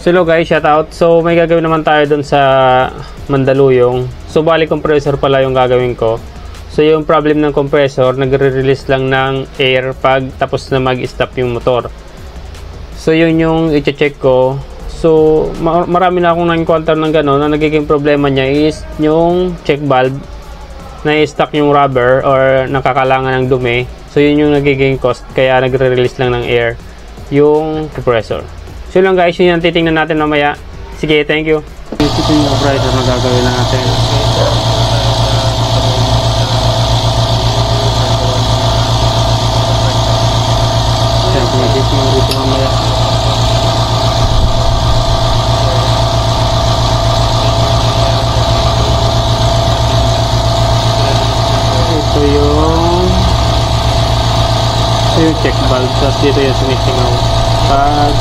So hello guys, shout out. So may gagawin naman tayo dun sa Mandaluyong. So bali compressor pala yung gagawin ko. So yung problem ng compressor, nagre-release lang ng air pag tapos na mag-stop yung motor. So yun yung i-check ko. So marami na akong na-encounter ng gano'n. Ang nagiging problema niya is yung check valve na i-stuck yung rubber or nakakalangan ng dumi. So yun yung nagiging cost, kaya nagre-release lang ng air yung compressor. So lang guys, yun yung titingnan natin mamaya. Sige, thank you. Ito yung compressor na gagawin natin. Dito mamaya. Ito yung check valve. Tapos dito yung sumisingaw pag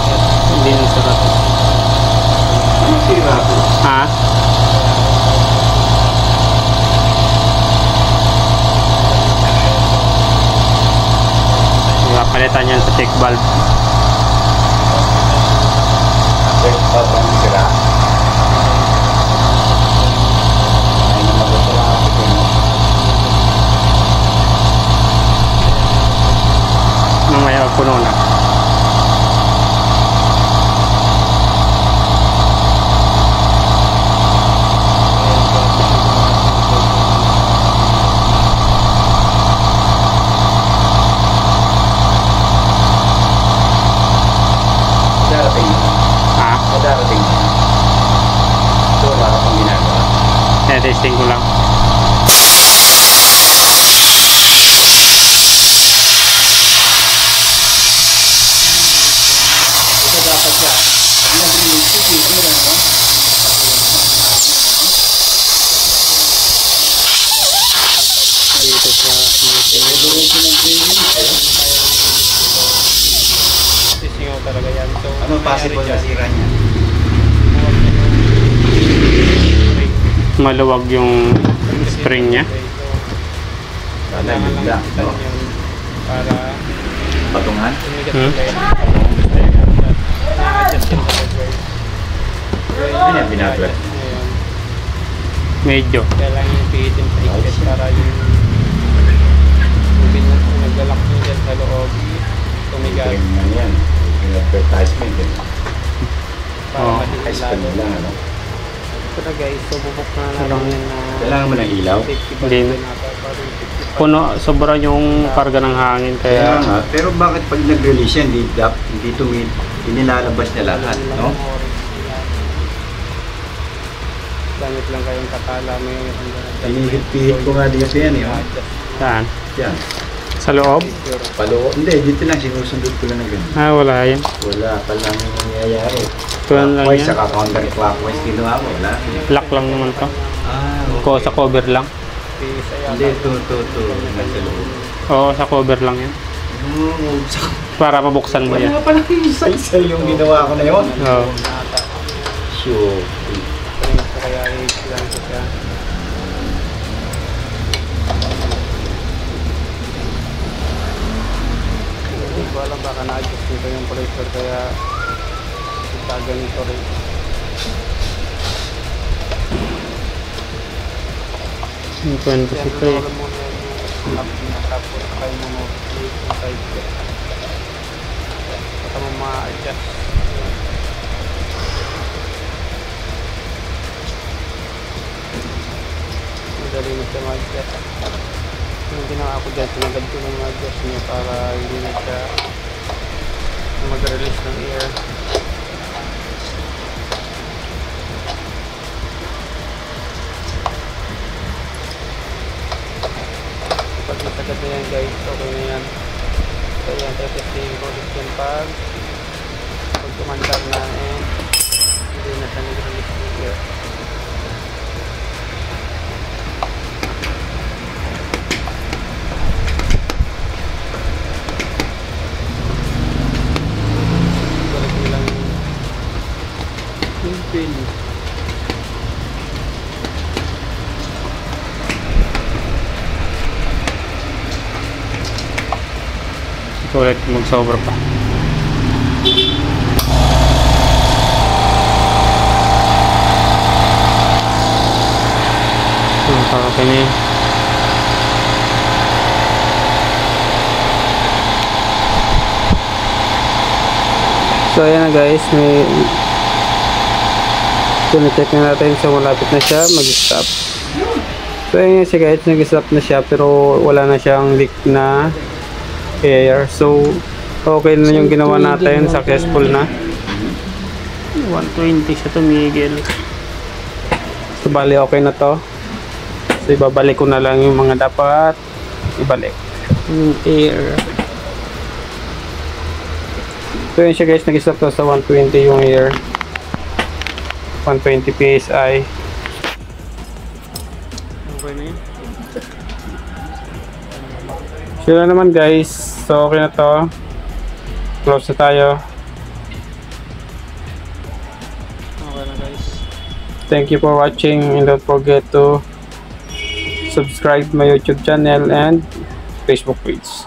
hindi na sarap. Ha? Palitan yan sa check valve. Check valve ang sira. Ay na magkasala ako ko. Mamaya puno na. Testing ko lang. Ito dapat siya. Dito sa sisingaw talaga yan. So, ano possible na sira niya? Maluwag yung spring niya. Sana yun lang, no? Para patungan? Ano yung binaglat? Medyo. Kailangan yung pihitin sa ikit para yung naglalak nyo dyan sa loob tumigas. Ano yan? Yung advertisement yun. Para madiin lalo. Lang, ano? Ito na guys, so bubuk na lang yan na Kailangan mo ng ilaw? Hindi na. Puno, sobra yung karga ng hangin kaya nga, pero bakit pag nag-release yan, hindi inilalabas niya lahat, no? Gamit lang kayong katala. Pinihit-pihit ko nga dito yan, yun. saan? Yan. Sa loob? Paloo. Hindi, dito lang, sinusundot ko lang na ganun. Ah, wala yan. Wala pa lang yung nangyayari. Tuwan lang Clockwise, yan. saka counterclockwise, ginawa mo, wala. Lock lang naman to. Okay. Sa cover lang. Hindi, ito, nasa loob. Oo, sa cover lang yan. Para mabuksan mo yan. Wala pa lang yung isa-isa yung ginawa ko na yun. Oo. Sure. Kaya i-lang ko siya. Hindi ko alam, baka na-adjust nito yung pressure kaya ganito rin. Yung 20 si Craig. Alam mo na yung tapos kayo mo yung side ko. Baka mo ma-adjust. Madali mo siya ma-adjust. Yung ginawa ko dyan, sinagad ko ng ma-adjust niya para hindi na siya mag-release ng air. Pag nasagad na yan guys, okay na yan. So yan, testing ko din pag tumandar na hindi na siya nag-release ng air. Balik mo lang yung pin. Sulit magsobra pa. Okay na yun. So ayan na guys, may check na natin, so malapit na siya mag-stop. So ayan siya guys, nag-stop na siya pero wala na siyang leak na air. So okay na yung ginawa natin, successful na. 120 siya tumigil. So bali okay na to. So ibabalik ko na lang yung mga dapat ibalik. Yung air. So yun siya guys, nag-stop to sa 120 yung air. 120 PSI. Okay na yun. So yun naman guys. So okay na to. Close na tayo. Okay na guys. Thank you for watching and don't forget to subscribe my YouTube channel and Facebook page.